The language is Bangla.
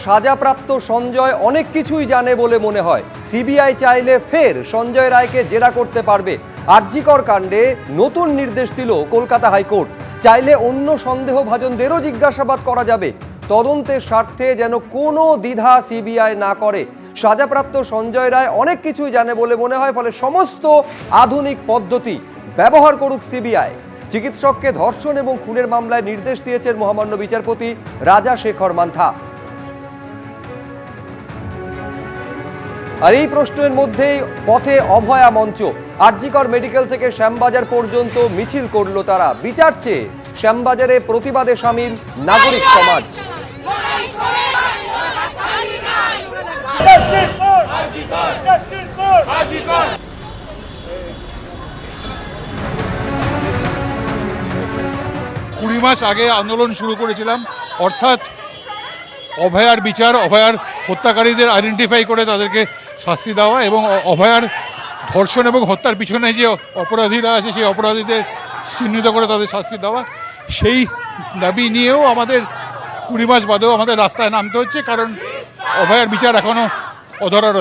সাজাপ্রাপ্ত সঞ্জয় অনেক কিছুই জানে বলে মনে হয়। সিবিআই চাইলে ফের সঞ্জয় রায়কে জেরা করতে পারবে। আরজিকর কাণ্ডে নতুন নির্দেশ দিল কলকাতা হাইকোর্ট। চাইলে অন্য সন্দেহভাজনদেরও জিজ্ঞাসাবাদ করা যাবে। তদন্তের স্বার্থে যেন কোনো দ্বিধা সিবিআই না করে। সাজাপ্রাপ্ত সঞ্জয় রায় অনেক কিছুই জানে বলে মনে হয়, ফলে সমস্ত আধুনিক পদ্ধতি ব্যবহার করুক সিবিআই। চিকিৎসককে ধর্ষণ এবং খুনের মামলায় নির্দেশ দিয়েছেন মহামান্য বিচারপতি রাজা শেখর মান্থা। আর এই প্রশ্নের মধ্যেই পথে অভয়া মঞ্চ। আরজিকর মেডিকেল থেকে শ্যামবাজার পর্যন্ত মিছিল করলো তারা। বিচার চেয়ে শ্যামবাজারে প্রতিবাদে সামিল নাগরিক সমাজ। কুড়ি মাস আগে আন্দোলন শুরু করেছিলাম, অর্থাৎ অভয়ার বিচার, অভয়ার হত্যাকারীদের আইডেন্টিফাই করে তাদেরকে শাস্তি দেওয়া এবং অভয়ার ধর্ষণ এবং হত্যার পিছনে যে অপরাধীরা আছে সেই অপরাধীদের চিহ্নিত করে তাদের শাস্তি দেওয়া। সেই দাবি নিয়েও আমাদের 20 মাস বাদেও আমাদের রাস্তায় নামতে হচ্ছে, কারণ অভয়ার বিচার এখনও অধরা রয়েছে।